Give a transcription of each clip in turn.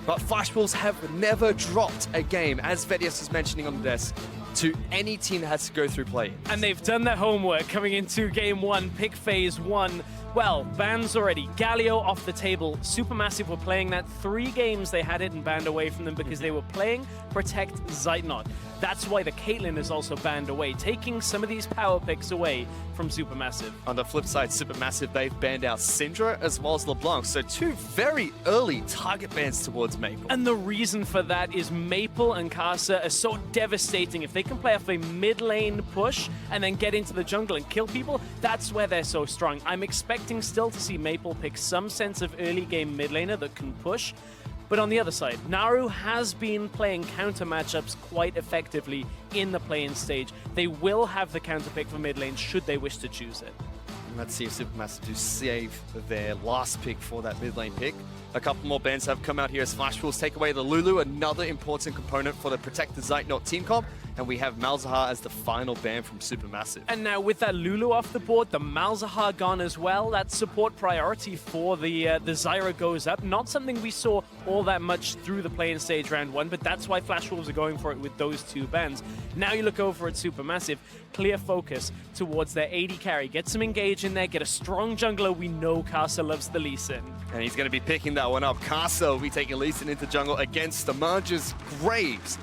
But Flash Wolves have never dropped a game, as Vedius was mentioning on the desk, to any team that has to go through play-ins. And they've done their homework coming into game one, pick phase one. Well, bans already. Galio off the table. Supermassive were playing that 3 games. They had it and banned away from them because they were playing Protect Zeitnot. That's why the Caitlyn is also banned away, taking some of these power picks away from Supermassive. On the flip side, Supermassive, they've banned out Syndra as well as LeBlanc, so 2 very early target bans towards Maple. And the reason for that is Maple and Casa are so devastating. If they can play off a mid lane push and then get into the jungle and kill people, that's where they're so strong. I'm expecting still to see Maple pick some sense of early game mid laner that can push. But on the other side, Naru has been playing counter matchups quite effectively in the play-in stage. They will have the counter pick for mid lane should they wish to choose it. Let's see if Supermassive do save their last pick for that mid lane pick. A couple more bans have come out here as Flash Wolves take away the Lulu, another important component for the Protect the Zeitnot team comp. And we have Malzahar as the final ban from Supermassive. And now with that Lulu off the board, the Malzahar gone as well, that support priority for the Zyra goes up. Not something we saw all that much through the play-in stage round 1, but that's why Flash Wolves are going for it with those 2 bans. Now you look over at Supermassive, clear focus towards their AD carry. Get some engage in there, get a strong jungler. We know Casa loves the Lee Sin. And he's going to be picking that one up. Casa will be taking Lee Sin into jungle against the Marge's Graves,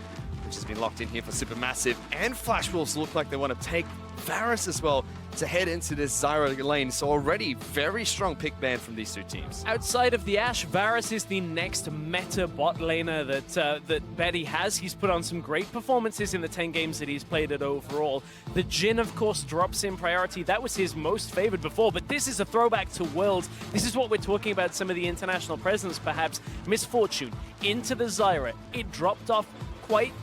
which has been locked in here for Supermassive. And Flash Wolves look like they want to take Varus as well to head into this Zyra lane. So already very strong pick ban from these 2 teams. Outside of the Ashe, Varus is the next meta bot laner that Betty has. He's put on some great performances in the 10 games that he's played it overall. The Jhin, of course, drops in priority. That was his most favored before, but this is a throwback to Worlds. This is what we're talking about, some of the international presence, perhaps. Misfortune into the Zyra. It dropped off quite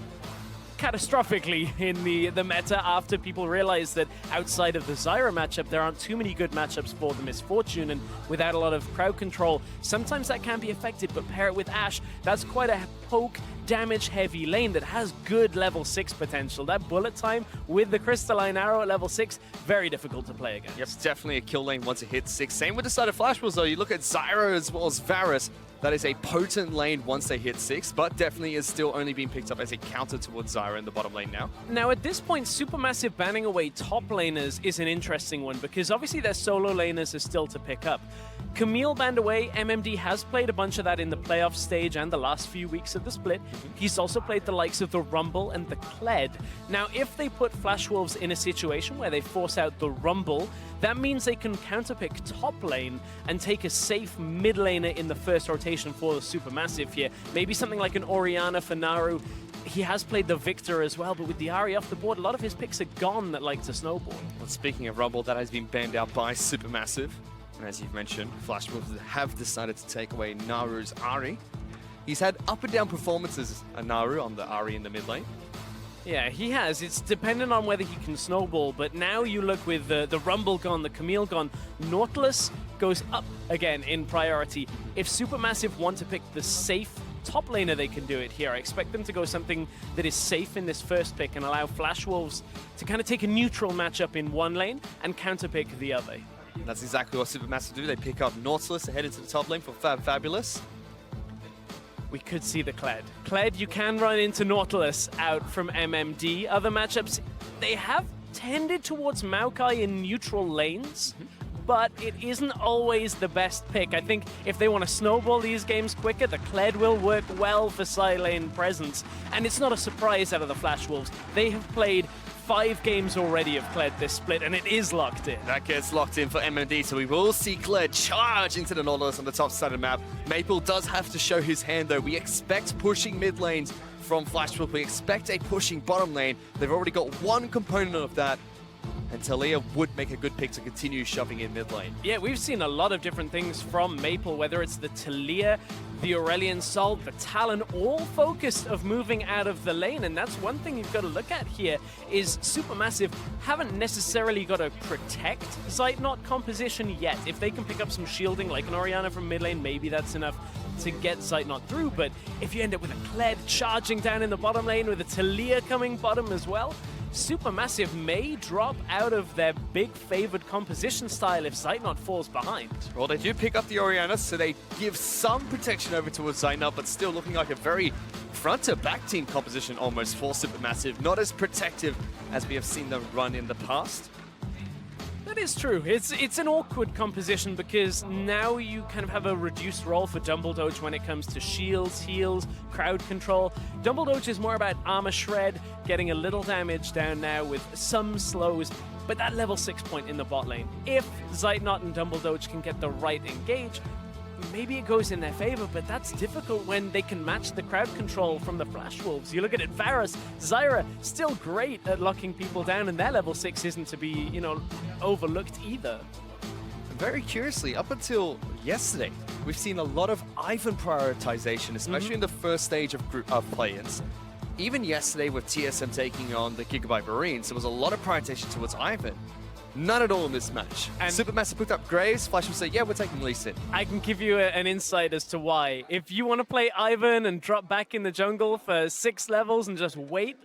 catastrophically in the meta after people realized that outside of the Zyra matchup, there aren't too many good matchups for the Misfortune, and without a lot of crowd control, sometimes that can be effective, but pair it with Ashe, that's quite a poke damage heavy lane that has good level 6 potential. That bullet time with the Crystalline Arrow at level 6, very difficult to play against. Yep, definitely a kill lane once it hits 6. Same with the side of Flash Wolves though. You look at Zyra as well as Varus. That is a potent lane once they hit 6, but definitely is still only being picked up as a counter towards Zyra in the bottom lane now. Now at this point, Supermassive banning away top laners is an interesting one because obviously their solo laners are still to pick up. Camille banned away. MMD has played a bunch of that in the playoff stage and the last few weeks of the split. He's also played the likes of the Rumble and the Kled. Now, if they put Flash Wolves in a situation where they force out the Rumble, that means they can counterpick top lane and take a safe mid laner in the first rotation for the Supermassive here. Maybe something like an Orianna for Naru. He has played the Victor as well, but with the Ahri off the board, a lot of his picks are gone that like to snowball. Well, speaking of Rumble, that has been banned out by Supermassive. And as you've mentioned, Flash Wolves have decided to take away Naru's Ahri. He's had up and down performances, Naru, on the Ahri in the mid lane. Yeah, he has. It's dependent on whether he can snowball, but now you look with the Rumble gone, the Camille gone, Nautilus goes up again in priority. If Supermassive want to pick the safe top laner, they can do it here. I expect them to go something that is safe in this first pick and allow Flash Wolves to kind of take a neutral matchup in one lane and counterpick the other. That's exactly what Supermassive do. They pick up Nautilus to head into the top lane for Fabulous. We could see the Kled. Kled, you can run into Nautilus out from MMD. Other matchups, they have tended towards Maokai in neutral lanes, but it isn't always the best pick. I think if they want to snowball these games quicker, the Kled will work well for side lane presence. And it's not a surprise out of the Flash Wolves. They have played 5 games already of Kled this split, and it is locked in. That gets locked in for MMD, so we will see Kled charge into the Nautilus on the top side of the map. Maple does have to show his hand, though. We expect pushing mid lanes from Flash Wolf. We expect a pushing bottom lane. They've already got one component of that, and Talia would make a good pick to continue shoving in mid lane. Yeah, we've seen a lot of different things from Maple, whether it's the Talia, the Aurelion Sol, the Talon, all focused of moving out of the lane. And that's one thing you've got to look at here is Supermassive haven't necessarily got to protect Zeitnot composition yet. If they can pick up some shielding like an Orianna from mid lane, maybe that's enough to get Zeitnot through. But if you end up with a Kled charging down in the bottom lane with a Talia coming bottom as well, Supermassive may drop out of their big favored composition style if Zeitnot falls behind. Well, they do pick up the Orianna, so they give some protection over towards Zeitnot, but still looking like a very front-to-back team composition almost for Supermassive. Not as protective as we have seen them run in the past. That is true. It's an awkward composition because now you kind of have a reduced role for Dumbledoge when it comes to shields, heals, crowd control. Dumbledoge is more about armor shred, getting a little damage down now with some slows, but that level 6 point in the bot lane. If Zeitnot and Dumbledoge can get the right engage, maybe it goes in their favor, but that's difficult when they can match the crowd control from the Flash Wolves. You look at it, Varus, Zyra, still great at locking people down, and their level 6 isn't to be, you know, overlooked either. Very curiously, up until yesterday, we've seen a lot of Ivan prioritization, especially in the first stage of play-ins. Even yesterday with TSM taking on the Gigabyte Marines, there was a lot of prioritization towards Ivan. None at all in this match. And Supermassive picked up Graves. Flash will say, yeah, we're taking Lee Sin. I can give you an insight as to why. If you want to play Ivan and drop back in the jungle for 6 levels and just wait,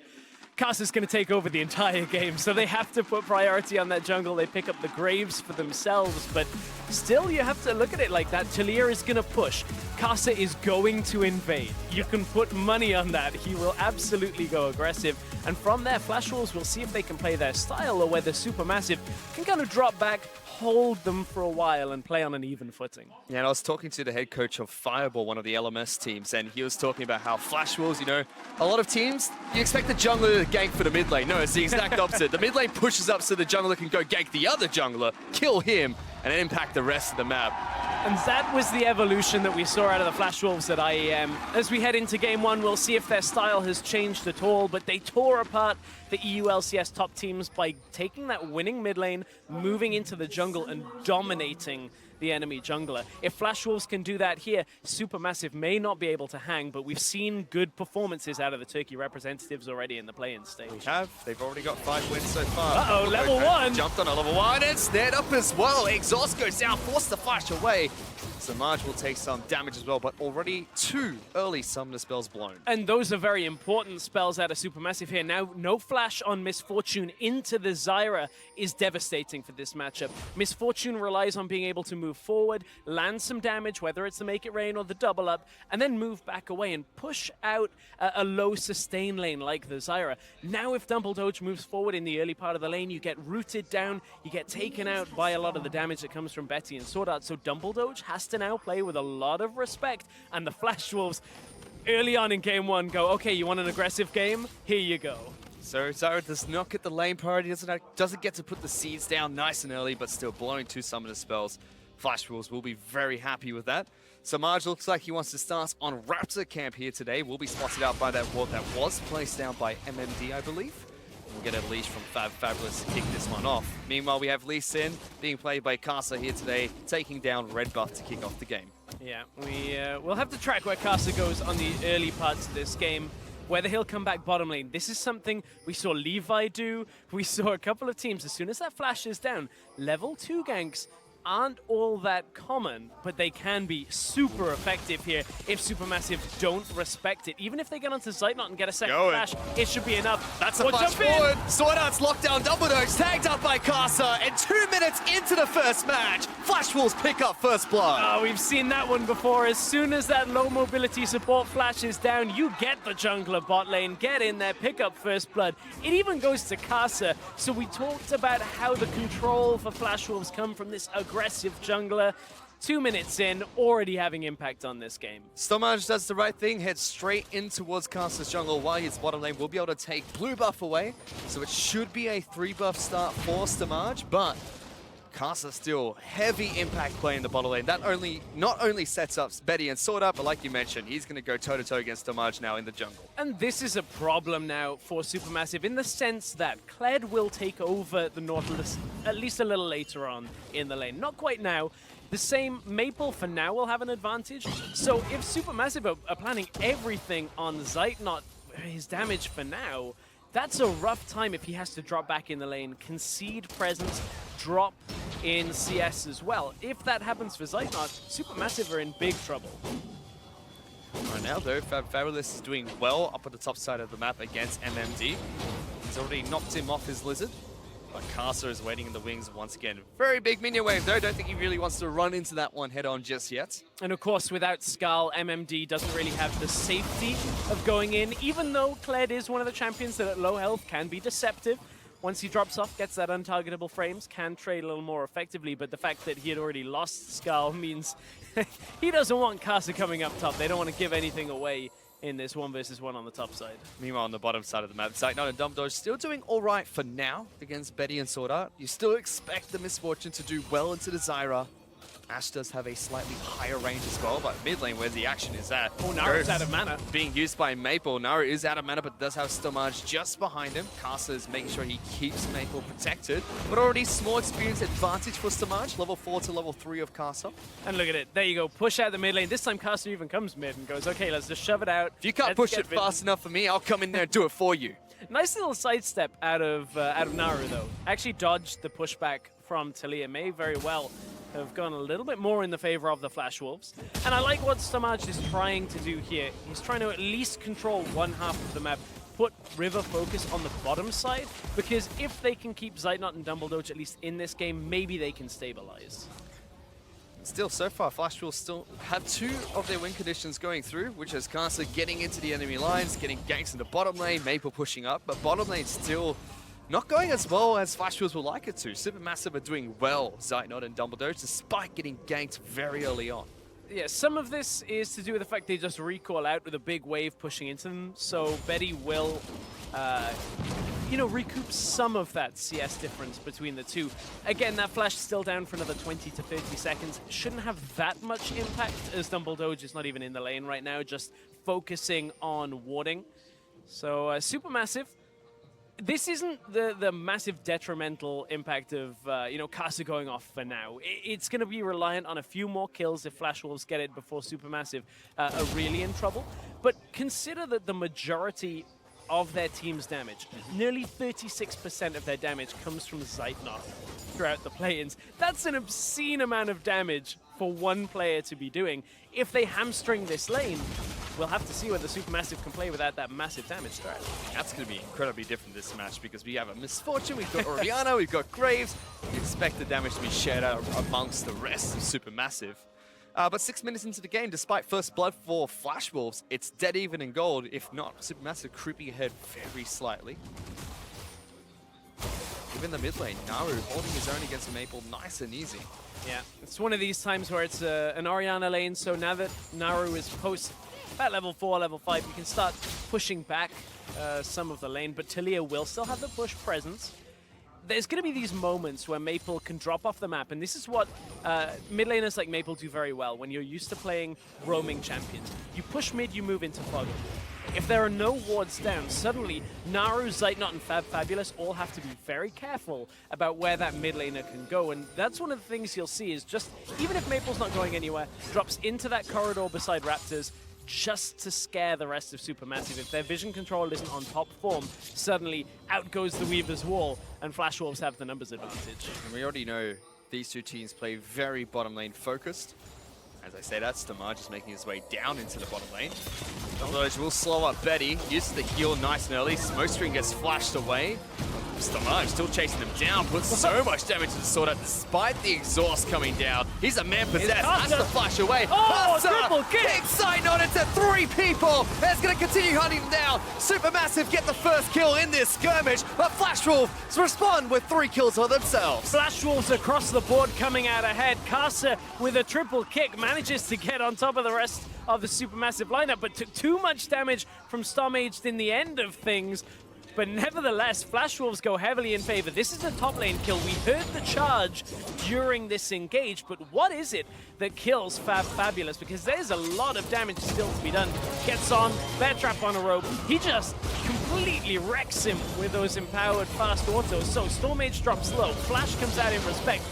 Karsa's going to take over the entire game, so they have to put priority on that jungle. They pick up the Graves for themselves, but still you have to look at it like that. Talir is going to push. Karsa is going to invade. You can put money on that. He will absolutely go aggressive. And from there, Flash Wolves will see if they can play their style or whether Supermassive can kind of drop back, hold them for a while and play on an even footing. Yeah, and I was talking to the head coach of Fireball, one of the LMS teams, and he was talking about how Flash Wolves, you know, a lot of teams, you expect the jungler to gank for the mid lane. No, it's the exact opposite. The mid lane pushes up so the jungler can go gank the other jungler, kill him, and then impact the rest of the map. And that was the evolution that we saw out of the Flash Wolves at IEM. As we head into Game 1, we'll see if their style has changed at all, but they tore apart the EU LCS top teams by taking that winning mid lane, moving into the jungle and dominating the enemy jungler. If Flash Wolves can do that here, Supermassive may not be able to hang, but we've seen good performances out of the Turkey representatives already in the play-in stage. We have. They've already got 5 wins so far. Uh-oh, level 1! Jumped on a level 1 and snared up as well. Exhaust goes down, forced the Flash away. So Marge will take some damage as well, but already 2 early summoner spells blown. And those are very important spells out of Supermassive here. Now, no flash on Misfortune into the Zyra is devastating for this matchup. Misfortune relies on being able to move forward, land some damage, whether it's the Make It Rain or the double up, and then move back away and push out a low sustain lane like the Zyra. Now, if Dumbledoge moves forward in the early part of the lane, you get rooted down, you get taken out by a lot of the damage that comes from Betty and Sword Art. So Dumbledoge has to now play with a lot of respect, and the Flash Wolves early on in Game 1 go, okay, you want an aggressive game? Here you go. So Zyra does not get the lane priority, doesn't get to put the seeds down nice and early, but still blowing 2 summoner spells. Flash Wolves will be very happy with that. So Marge looks like he wants to start on Raptor camp here today. Will be spotted out by that ward that was placed down by MMD, I believe. We'll get a leash from Fabulous to kick this one off. Meanwhile, we have Lee Sin being played by Karsa here today, taking down Red Buff to kick off the game. Yeah, we'll have to track where Karsa goes on the early parts of this game, whether he'll come back bottom lane. This is something we saw Levi do. We saw a couple of teams, as soon as that flash is down, level 2 ganks aren't all that common, but they can be super effective here if Supermassive don't respect it. Even if they get onto Zeitnot and get a second flash, it should be enough. That's a flash forward. Sword Art's locked down. Dumbledoge tagged up by Karsa, and 2 minutes into the first match, Flash Wolves pick up first blood. Oh, we've seen that one before. As soon as that low mobility support flash is down, you get the jungler bot lane, get in there, pick up first blood. It even goes to Karsa. So we talked about how the control for Flash Wolves come from this aggressive jungler. 2 minutes in, already having impact on this game. Stomage does the right thing, heads straight in towards Karsa's jungle while his bottom lane will be able to take blue buff away. So it should be a 3 buff start for Stomage, but Karsa still heavy impact play in the bottom lane. That not only sets up Betty and Sword Art, but like you mentioned, he's going to go toe-to-toe against Stomage now in the jungle. And this is a problem now for Supermassive in the sense that Kled will take over the Nautilus at least a little later on in the lane. Not quite now. The same Maple for now will have an advantage. So if Supermassive are planning everything on Zeitnot, his damage for now, that's a rough time if he has to drop back in the lane, concede presence, drop in CS as well. If that happens for Zeitnot, Supermassive are in big trouble. Right now, though, Fabulous is doing well up at the top side of the map against MMD. He's already knocked him off his Lizard. But Casa is waiting in the wings once again. Very big minion wave though. Don't think he really wants to run into that one head on just yet. And of course, without Skull, MMD doesn't really have the safety of going in, even though Kled is one of the champions that at low health can be deceptive. Once he drops off, gets that untargetable frames, can trade a little more effectively, but the fact that he had already lost Skull means he doesn't want Casa coming up top. They don't want to give anything away in this 1v1 on the top side. Meanwhile, on the bottom side of the map, Zeitnot and Dumbledore still doing all right for now against Betty and Sword Art. You still expect the Misfortune to do well into the Zyra. Ash does have a slightly higher range as well, but mid lane where the action is at. Oh, Naru's out of mana. Being used by Maple. Naru is out of mana, but does have Stomage just behind him. Casa is making sure he keeps Maple protected, but already small experience advantage for Stomage. Level 4 to level 3 of Casa. And look at it. There you go. Push out the mid lane. This time Casa even comes mid and goes, okay, let's just shove it out. If you can't push it fast enough for me, I'll come in there and do it for you. Nice little sidestep out of Naru, though. Actually dodged the pushback from Talia. May very well have gone a little bit more in the favor of the Flash Wolves. And I like what Stomage is trying to do here. He's trying to at least control one half of the map, put River focus on the bottom side, because if they can keep Zeitnot and Dumbledore at least in this game, maybe they can stabilize. Still, so far, Flash Wolves still have 2 of their win conditions going through, which is Casa getting into the enemy lines, getting ganks in the bottom lane, Maple pushing up, but bottom lane still not going as well as Flash Wolves would like it to. Supermassive are doing well, Zeitnot and Dumbledore, despite getting ganked very early on. Yeah, some of this is to do with the fact they just recall out with a big wave pushing into them, so Betty will, recoup some of that CS difference between the two. Again, that flash is still down for another 20 to 30 seconds. Shouldn't have that much impact, as Dumbledore is not even in the lane right now, just focusing on warding. So, Supermassive. This isn't the massive detrimental impact of, Casa going off for now. It's going to be reliant on a few more kills if Flash Wolves get it before Supermassive are really in trouble. But consider that the majority of their team's damage, nearly 36% of their damage comes from Zeitnot throughout the play-ins. That's an obscene amount of damage for one player to be doing. If they hamstring this lane, we'll have to see whether Supermassive can play without that massive damage threat. That's going to be incredibly different this match because we have a Misfortune, we've got Oriana, we've got Graves. You expect the damage to be shared out amongst the rest of Supermassive. But 6 minutes into the game, despite first blood for Flash Wolves, it's dead even in gold. If not, Supermassive creeping ahead very slightly. Even the mid lane, Naru holding his own against Maple nice and easy. Yeah, it's one of these times where it's an Oriana lane, so now that Naru is post about level 4, level 5, you can start pushing back some of the lane, but Talia will still have the push presence. There's going to be these moments where Maple can drop off the map, and this is what mid laners like Maple do very well when you're used to playing roaming champions. You push mid, you move into Fog. If there are no wards down, suddenly Naru, Zeitnot, and Fabulous all have to be very careful about where that mid laner can go, and that's one of the things you'll see is just, even if Maple's not going anywhere, drops into that corridor beside Raptors, just to scare the rest of Supermassive. If their vision control isn't on top form, suddenly out goes the Weaver's Wall, and Flash Wolves have the numbers advantage. And we already know these two teams play very bottom lane focused. As I say that, Stomage is making his way down into the bottom lane. Dumbledore will slow up Betty, uses the heal nice and early. Smokescreen gets flashed away. Stomage still chasing them down, puts so much damage to the Sword Art despite the exhaust coming down. He's a man possessed, has to flash away. Oh, triple kick! Zeitnot into 3 people. That's going to continue hunting them down. Supermassive get the first kill in this skirmish, but Flash Wolves respond with 3 kills for themselves. Flash Wolves across the board coming out ahead. Casa with a triple kick manages to get on top of the rest of the Supermassive lineup, but took too much damage from Stomaged in the end of things. But nevertheless, Flash Wolves go heavily in favor. This is a top lane kill. We heard the charge during this engage, but what is it that kills Fabulous? Because there's a lot of damage still to be done. Gets on, bear trap on a rope. He just completely wrecks him with those empowered fast autos. So Stormage drops low. Flash comes out in respect.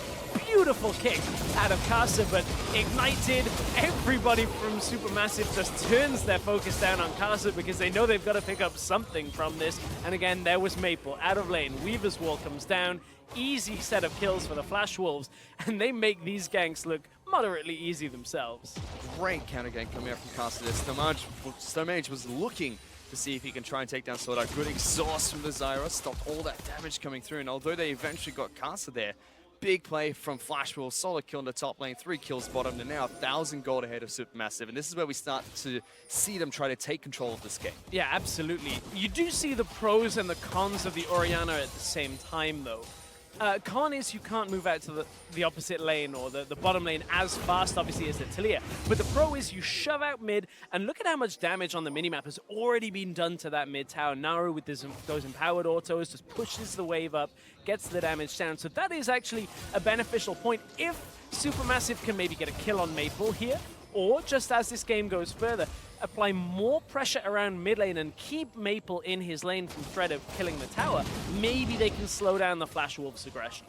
Beautiful kick out of Casa, but ignited. Everybody from Supermassive just turns their focus down on Casa because they know they've got to pick up something from this. And again, there was Maple out of lane. Weaver's Wall comes down. Easy set of kills for the Flash Wolves, and they make these ganks look moderately easy themselves. Great counter gank coming out from Casa there. Stomage was looking to see if he can try and take down Sword Art. Good exhaust from the Zyra, stopped all that damage coming through, and although they eventually got Casa there, big play from Flashwolf, solid kill in the top lane, 3 kills bottom, and now 1,000 gold ahead of Supermassive, and this is where we start to see them try to take control of this game. Yeah, absolutely. You do see the pros and the cons of the Orianna at the same time, though. Con is you can't move out to the opposite lane or the bottom lane as fast, obviously, as the Talia. But the pro is you shove out mid, and look at how much damage on the minimap has already been done to that mid tower. Naru with those empowered autos just pushes the wave up, gets the damage down. So that is actually a beneficial point if Supermassive can maybe get a kill on Maple here, or just as this game goes further, apply more pressure around mid lane and keep Maple in his lane from threat of killing the tower. Maybe they can slow down the Flash Wolves' aggression.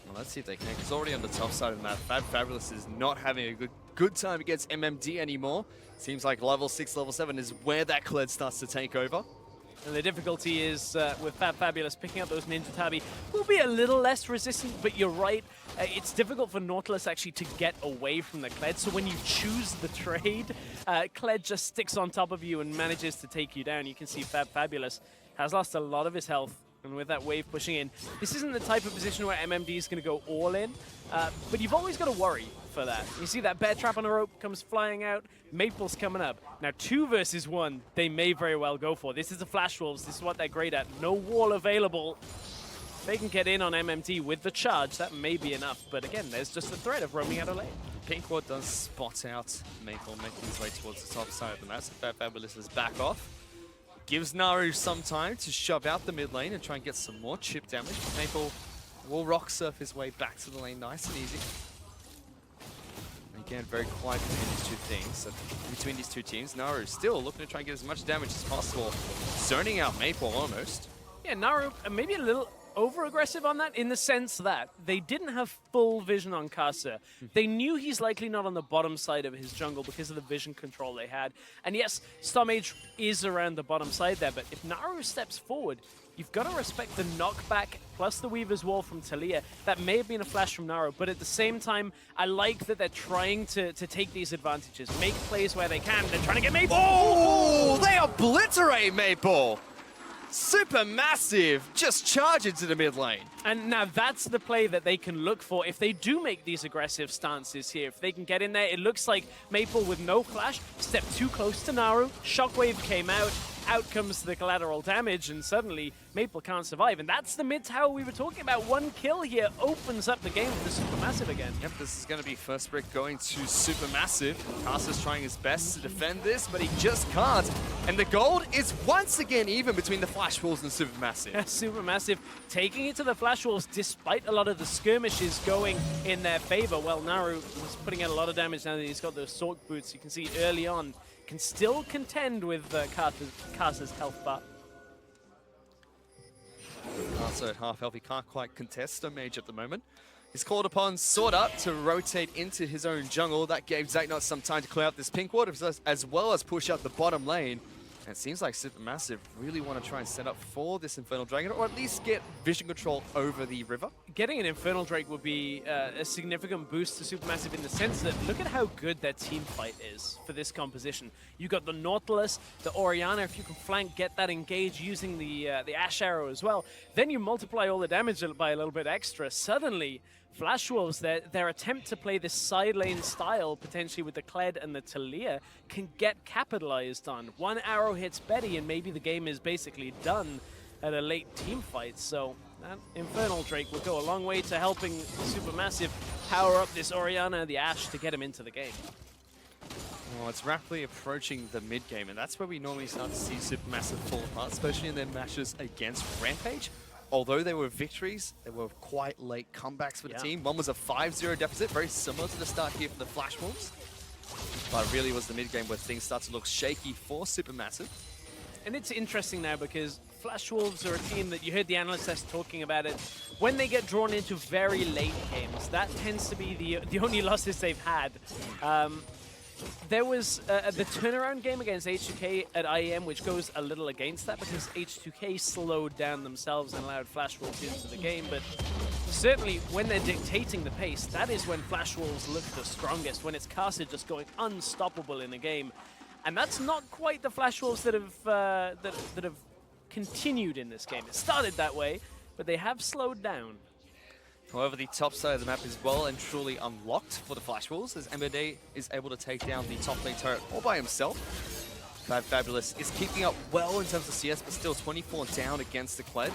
Well, let's see if they can, because already on the top side of the map, Fabulous is not having a good time against MMD anymore. Seems like level 6, level 7 is where that Kled starts to take over. And the difficulty is with Fabulous picking up those Ninja Tabi will be a little less resistant, but you're right. It's difficult for Nautilus actually to get away from the Kled, so when you choose the trade, Kled just sticks on top of you and manages to take you down. You can see Fabulous has lost a lot of his health, and with that wave pushing in, this isn't the type of position where MMD is going to go all in, but you've always got to worry for that. You see that bear trap on a rope comes flying out, Maple's coming up. Now 2 versus 1, they may very well go for. This is the Flash Wolves, this is what they're great at. No wall available. If they can get in on MMD with the charge, that may be enough, but again, there's just the threat of roaming out of lane. Pink Ward does spot out Maple, making his way towards the top side of the map, so Fabulous is back off. Gives Naru some time to shove out the mid lane and try and get some more chip damage. Maple will rock surf his way back to the lane nice and easy. Again, very quiet between these two things. So between these two teams, Naru still looking to try and get as much damage as possible. Zoning out Maple almost. Yeah, Naru maybe a little over-aggressive on that in the sense that they didn't have full vision on Casa. They knew he's likely not on the bottom side of his jungle because of the vision control they had. And yes, Stormage is around the bottom side there, but if Naru steps forward, you've got to respect the knockback plus the Weaver's Wall from Talia. That may have been a flash from Naru, but at the same time, I like that they're trying to take these advantages, make plays where they can. They're trying to get Maple. Oh, they obliterate Maple! Supermassive just charge into the mid lane. And now that's the play that they can look for if they do make these aggressive stances here. If they can get in there, it looks like Maple with no flash stepped too close to Naru. Shockwave came out comes the collateral damage, and suddenly Maple can't survive. And that's the mid tower we were talking about. 1 kill here opens up the game for the Supermassive again. Yep, this is going to be first brick going to Supermassive. Casa's trying his best to defend this, but he just can't. And the gold is once again even between the Flash Wolves and Supermassive. Supermassive taking it to the Flash Wolves despite a lot of the skirmishes going in their favor. Well, Naru was putting out a lot of damage now that he's got those Sork boots. You can see early on, can still contend with Casa's health bar. Casa at half health, he can't quite contest a mage at the moment. He's called upon Sword Art to rotate into his own jungle. That gave Zagnot some time to clear out this pink ward, as well as push out the bottom lane. And it seems like Supermassive really want to try and set up for this Infernal Dragon, or at least get vision control over the river. Getting an Infernal Drake would be a significant boost to Supermassive in the sense that look at how good their team fight is for this composition. You got the Nautilus, the Orianna, if you can flank, get that engage using the Ash Arrow as well. Then you multiply all the damage by a little bit extra. Suddenly, Flash Wolves, their attempt to play this side lane style, potentially with the Kled and the Talia, can get capitalized on. 1 arrow hits Betty, and maybe the game is basically done at a late team fight. So that Infernal Drake will go a long way to helping Supermassive power up this Orianna, the Ashe, to get him into the game. Well, it's rapidly approaching the mid game, and that's where we normally start to see Supermassive fall apart, especially in their matches against Rampage. Although they were victories, they were quite late comebacks for the team. One was a 5-0 deficit, very similar to the start here for the Flash Wolves. But really was the mid game where things start to look shaky for Supermassive. And it's interesting now because Flash Wolves are a team that you heard the analysts talking about it. When they get drawn into very late games, that tends to be the only losses they've had. There was the turnaround game against H2K at IEM, which goes a little against that because H2K slowed down themselves and allowed Flash Wolves into the game. But certainly when they're dictating the pace, that is when Flash Wolves look the strongest, when it's Casa just going unstoppable in the game. And that's not quite the Flash Wolves that have that have continued in this game. It started that way, but they have slowed down. However, the top side of the map is well and truly unlocked for the Flash Wolves, as MSI is able to take down the top lane turret all by himself. Fabulous is keeping up well in terms of CS, but still 24 down against the Kled,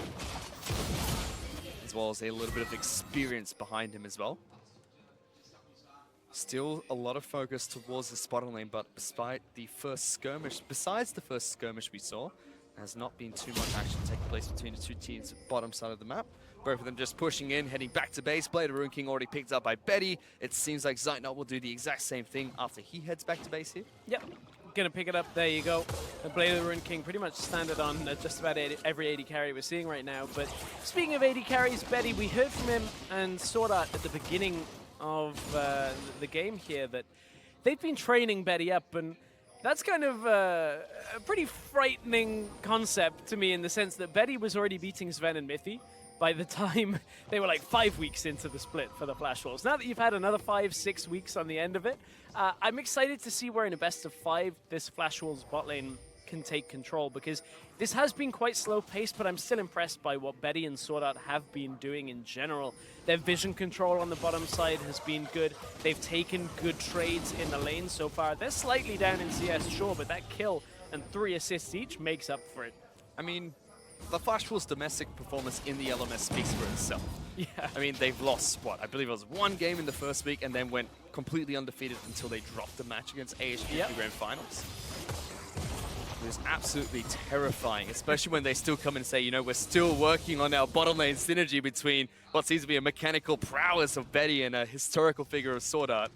as well as a little bit of experience behind him as well. Still a lot of focus towards the bottom lane, but besides the first skirmish we saw, there has not been too much action taking place between the two teams at the bottom side of the map. Both of them just pushing in, heading back to base. Blade of Ruin King already picked up by Betty. It seems like Zeitnot will do the exact same thing after he heads back to base here. Yep, gonna pick it up. There you go. The Blade of the Ruin King pretty much standard on just about every 80 carry we're seeing right now. But speaking of 80 carries, Betty, we heard from him and Sword Art at the beginning of the game here that they've been training Betty up, and that's kind of a pretty frightening concept to me in the sense that Betty was already beating Sven and Mithy by the time they were like 5 weeks into the split for the Flash Wolves. Now that you've had another 5-6 weeks on the end of it, I'm excited to see where in a best of 5 this Flash Wolves bot lane can take control, because this has been quite slow paced, but I'm still impressed by what Betty and Sword Art have been doing in general. Their vision control on the bottom side has been good. They've taken good trades in the lane so far. They're slightly down in CS, sure, but that kill and 3 assists each makes up for it. I mean, the Flash Wolves' domestic performance in the LMS speaks for itself. Yeah. I mean, they've lost, what, I believe it was 1 game in the first week and then went completely undefeated until they dropped the match against AHP in the Grand Finals. It was absolutely terrifying, especially when they still come and say, you know, we're still working on our bottom lane synergy between what seems to be a mechanical prowess of Betty and a historical figure of Sword Art.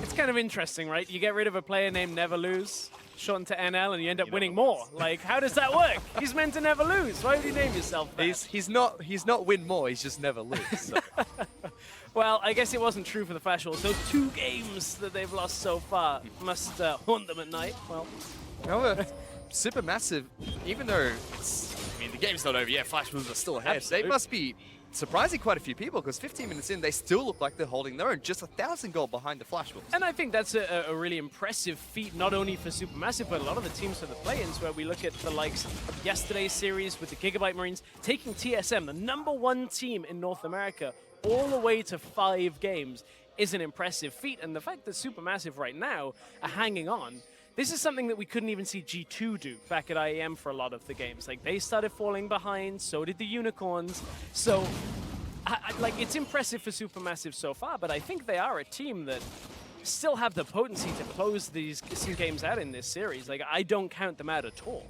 It's kind of interesting, right? You get rid of a player named Never Lose, shortened to NL, and you end up winning more. Like, how does that work? He's meant to never lose. Why would you name yourself that? He's not win more, he's just never lose. So. Well, I guess it wasn't true for the Flash Wolves. Those 2 games that they've lost so far must haunt them at night. Well, however, Supermassive, even though the game's not over yet, Flash Wolves are still ahead. Absolutely. They must be surprising quite a few people, because 15 minutes in, they still look like they're holding their own, just 1,000 gold behind the Flash Wolves. And I think that's a really impressive feat, not only for Supermassive, but a lot of the teams for the play-ins, where we look at the likes of yesterday's series with the Gigabyte Marines, taking TSM, the #1 team in North America, all the way to 5 games is an impressive feat. And the fact that Supermassive right now are hanging on, this is something that we couldn't even see G2 do back at IEM for a lot of the games. Like, they started falling behind, so did the Unicorns. So, like, it's impressive for Supermassive so far, but I think they are a team that still have the potency to close some games out in this series. Like, I don't count them out at all.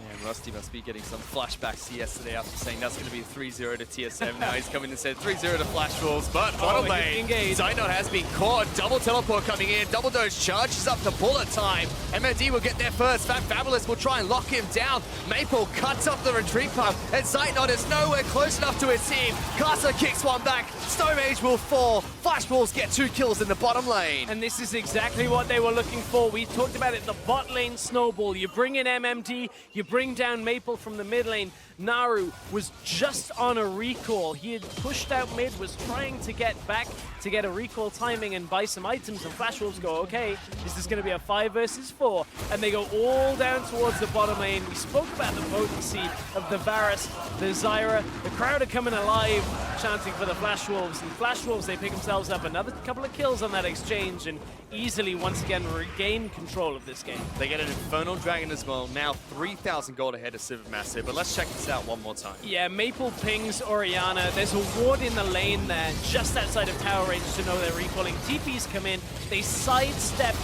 And Rusty must be getting some flashbacks to yesterday after saying that's going to be 3-0 to TSM. Now he's coming and said 3-0 to Flash Wolves, but bottom lane, Zeitnot has been caught. Double teleport coming in. Double Doge charges up to bullet time. MOD will get there first. Fabulous will try and lock him down. Maple cuts up the retreat path, and Zeitnot is nowhere close enough to his team. Casa kicks one back. Stone Age will fall. Flash Wolves get 2 kills in the bottom lane. And this is exactly what they were looking for. We talked about it, the bot lane snowball. You bring in MMD, you bring down Maple from the mid lane. Naru was just on a recall. He had pushed out mid, was trying to get back to get a recall timing and buy some items, and Flash Wolves go, okay, this is going to be a 5 versus 4, and they go all down towards the bottom lane. We spoke about the potency of the Varus, the Zyra. The crowd are coming alive, chanting for the Flash Wolves, and Flash Wolves, they pick themselves up another couple of kills on that exchange and easily once again regain control of this game. They get an Infernal Dragon as well, now 3,000 gold ahead of Supermassive, but let's check this out one more time. Yeah, Maple pings Orianna. There's a ward in the lane there, just outside of tower range to know they're recalling. TPs come in, they sidestep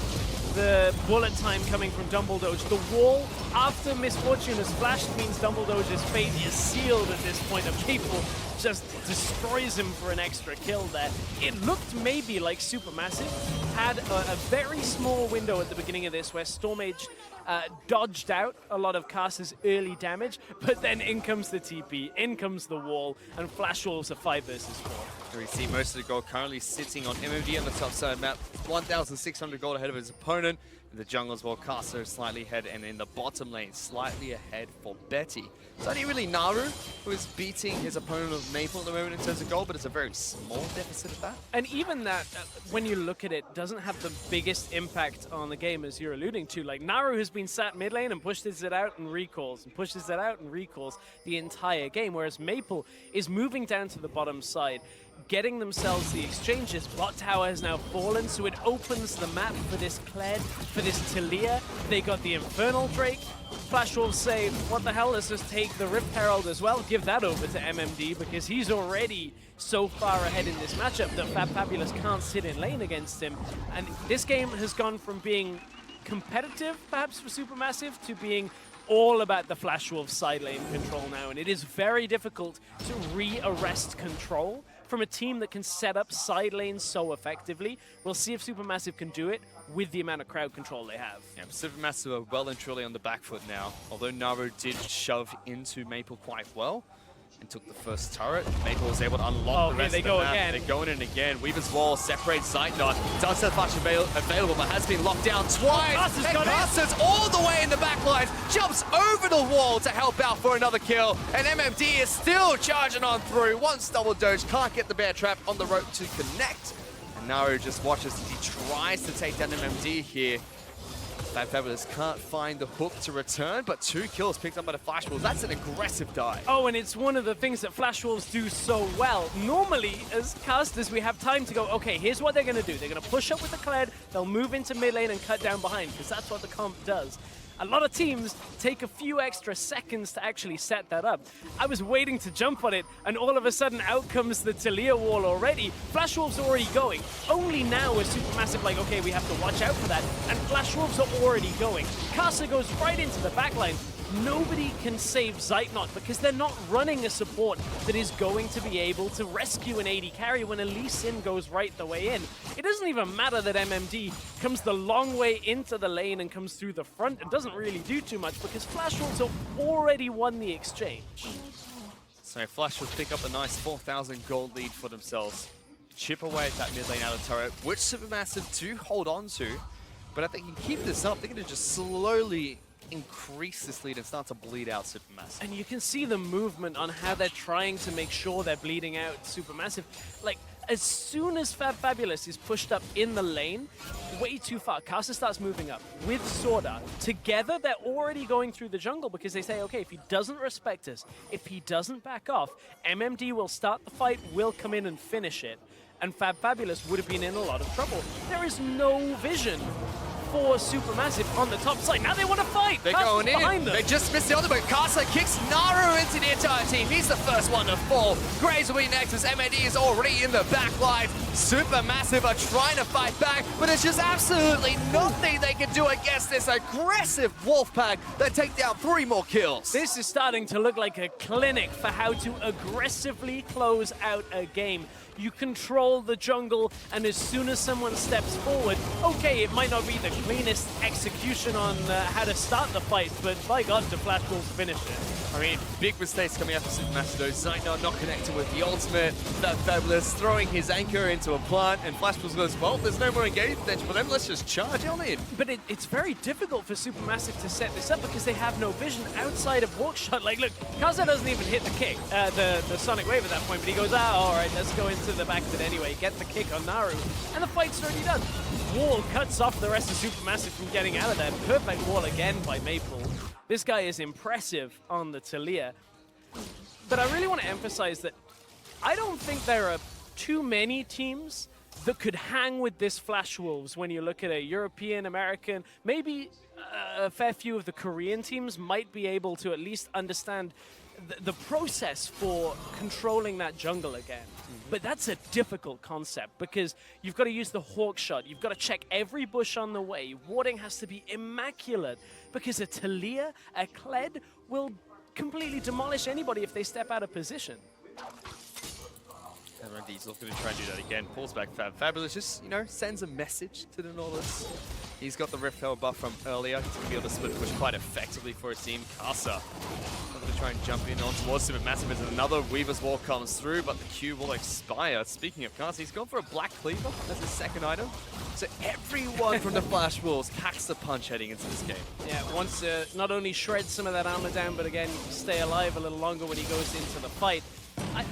the bullet time coming from Dumbledoge. The wall, after Misfortune has flashed, means Dumbledoge's fate is sealed at this point. A Maple just destroys him for an extra kill there. It looked maybe like Supermassive had a very small window at the beginning of this where Stormage dodged out a lot of Casa's early damage, but then in comes the TP, in comes the wall, and Flash Wolves are 5 versus 4. We see most of the gold currently sitting on MMD on the top side of the map, 1,600 gold ahead of his opponent. In the jungle as well, Caster slightly ahead, and in the bottom lane, slightly ahead for Betty. It's only really Naru who is beating his opponent of Maple at the moment in terms of gold, but it's a very small deficit of that. And even that, when you look at it, doesn't have the biggest impact on the game as you're alluding to. Like, Naru has been sat mid lane and pushes it out and recalls, and pushes it out and recalls the entire game, whereas Maple is moving down to the bottom side, getting themselves the exchanges. Bot tower has now fallen, so it opens the map for this Kled, for this Talia. They got the Infernal Drake. Flash Wolves say, what the hell, let's just take the Rift Herald as well. Give that over to MMD, because he's already so far ahead in this matchup that Fabulous can't sit in lane against him. And this game has gone from being competitive, perhaps, for Supermassive, to being all about the Flash Wolves side lane control now. And it is very difficult to re-arrest control from a team that can set up side lanes so effectively. We'll see if Supermassive can do it with the amount of crowd control they have. Yeah, Supermassive are well and truly on the back foot now, although Naru did shove into Maple quite well and took the first turret. Maple was able to unlock the rest of the map. Again. They're going in again. Weaver's Wall separates Zeitnot. Does have much available, but has been locked down twice. Caster's all the way in the back lines, jumps over the wall to help out for another kill. And MMD is still charging on through. Once double doge, can't get the bear trap on the rope to connect. And Naru just watches as he tries to take down MMD here. Fabulous can't find the hook to return, but 2 kills picked up by the Flash Wolves. That's an aggressive dive. Oh, and it's one of the things that Flash Wolves do so well. Normally, as casters, we have time to go, okay, here's what they're going to do. They're going to push up with the Kled, they'll move into mid lane and cut down behind, because that's what the comp does. A lot of teams take a few extra seconds to actually set that up. I was waiting to jump on it, and all of a sudden out comes the Talia wall already. Flash Wolves are already going. Only now is Supermassive like, okay, we have to watch out for that. And Flash Wolves are already going. Casa goes right into the backline. Nobody can save Zeitnot because they're not running a support that is going to be able to rescue an AD carry when a Lee Sin goes right the way in. It doesn't even matter that MMD comes the long way into the lane and comes through the front and doesn't really do too much because Flash Wolves have already won the exchange. So Flash will pick up a nice 4,000 gold lead for themselves. Chip away at that mid lane out of turret, which Supermassive do hold on to. But if they can keep this up, they're going to just slowly increase this lead and start to bleed out Supermassive. And you can see the movement on how they're trying to make sure they're bleeding out Supermassive. Like, as soon as Fabulous is pushed up in the lane, way too far, Casa starts moving up with Sorda. Together, they're already going through the jungle because they say, okay, if he doesn't respect us, if he doesn't back off, MMD will start the fight, will come in and finish it. And Fabulous would have been in a lot of trouble. There is no vision for Supermassive on the top side. Now they want to fight. They're going in. They just missed the other, but Casa kicks Naru into the entire team. He's the first one to fall. Graves will be next as MAD is already in the back line. Supermassive are trying to fight back, but it's just absolutely nothing they can do against this aggressive Wolfpack that take down 3 more kills. This is starting to look like a clinic for how to aggressively close out a game. You control the jungle, and as soon as someone steps forward, okay, it might not be the cleanest execution on how to start the fight, but by God, the Flash Wolves finish it. I mean, big mistakes coming out of Supermassive though. Zeitnot not connecting with the ultimate. Fabulous throwing his anchor into a plant, and Flash Wolves goes, well, there's no more engagement for them, let's just charge on in. But it's very difficult for Supermassive to set this up because they have no vision outside of Walkshot. Like, look, Kaza doesn't even hit the kick, the Sonic Wave at that point, but he goes, all right, let's go into the back of it anyway, get the kick on Naru, and the fight's already done. Wall cuts off the rest of Supermassive from getting out of there. Perfect wall again by Maple. This guy is impressive on the Talia. But I really want to emphasize that I don't think there are too many teams that could hang with this Flash Wolves when you look at a European, American, maybe a fair few of the Korean teams might be able to at least understand the process for controlling that jungle again. But that's a difficult concept because you've got to use the hawk shot. You've got to check every bush on the way. Warding has to be immaculate because a Talia, a Kled, will completely demolish anybody if they step out of position. MMD's looking to try and do that again. Pulls back Fabulous, just, sends a message to the Nautilus. He's got the Rift Hell buff from earlier. He's going to be able to split push quite effectively for his team. Casa going to try and jump in on towards Supermassive as another Weaver's Wall comes through, but the Q will expire. Speaking of Casa, he's gone for a Black Cleaver as his second item. So everyone from the Flash Wolves packs the punch heading into this game. Yeah, wants to not only shred some of that armor down, but again, stay alive a little longer when he goes into the fight.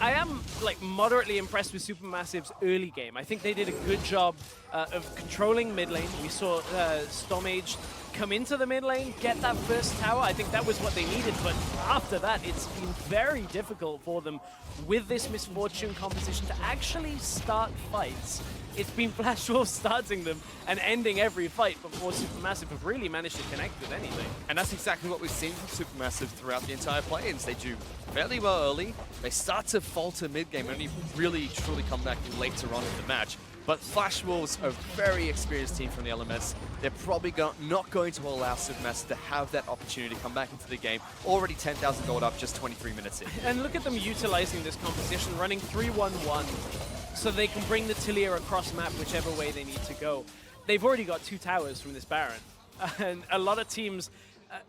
I am like moderately impressed with Supermassive's early game. I think they did a good job of controlling mid lane. We saw Stormage come into the mid lane, get that first tower. I think that was what they needed, but after that, it's been very difficult for them with this Misfortune composition to actually start fights. It's been Flash Wolves starting them and ending every fight before Supermassive have really managed to connect with anything. And that's exactly what we've seen from Supermassive throughout the entire play-ins. They do fairly well early, they start to falter mid-game, and only really truly come back later on in the match. But Flash Wolves are a very experienced team from the LMS. They're probably not going to allow Supermassive to have that opportunity to come back into the game. Already 10,000 gold up just 23 minutes in. And look at them utilizing this composition, running 3-1-1, so they can bring the Tilia across map whichever way they need to go. They've already got 2 towers from this Baron, and a lot of teams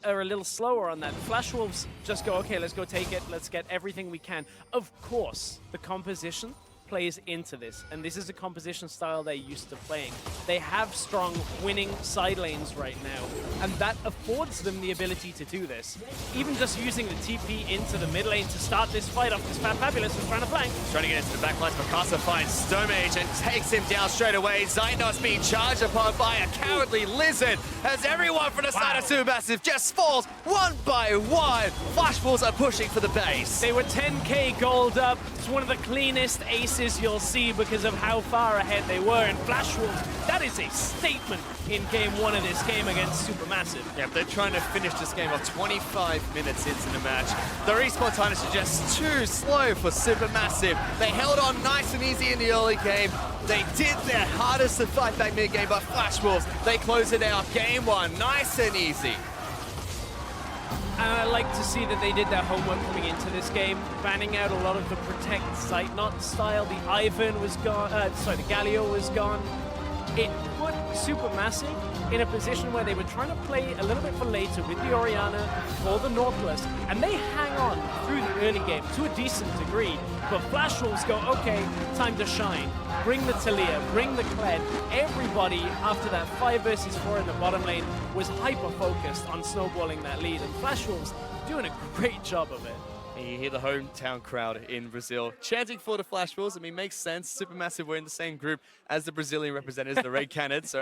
are a little slower on that. Flash Wolves just go, okay, let's go take it, let's get everything we can. Of course, the composition plays into this, and this is a composition style they're used to playing. They have strong winning side lanes right now, and that affords them the ability to do this. Even just using the TP into the mid lane to start this fight off, this Fabulous is trying to flank. Trying to get into the backlines, Mikasa finds Stomage and takes him down straight away. Xynos being charged upon by a cowardly lizard as everyone from the side of Supermassive just falls one by one. Flash Wolves are pushing for the base. They were 10k gold up. It's one of the cleanest aces you'll see because of how far ahead they were. And Flash Wolves, that is a statement in game 1 of this game against Supermassive. Yeah, they're trying to finish this game off 25 minutes into the match. The respawn time is just too slow for Supermassive. They held on nice and easy in the early game. They did their hardest to fight back mid-game, but Flash Wolves, they close it out. Game 1, nice and easy. And I like to see that they did their homework coming into this game, banning out a lot of the protect site not style. The Ivan was gone, the Galio was gone. It put Supermassive in a position where they were trying to play a little bit for later with the Orianna for the Nautilus, and they hang on through the early game to a decent degree. But Flash Wolves go, okay, time to shine. Bring the Talia, bring the Kled. Everybody, after that 5 versus 4 in the bottom lane, was hyper-focused on snowballing that lead, and Flash Wolves doing a great job of it. And you hear the hometown crowd in Brazil chanting for the Flash Wolves. I mean, makes sense. Supermassive were in the same group as the Brazilian representatives, the Red Canids. So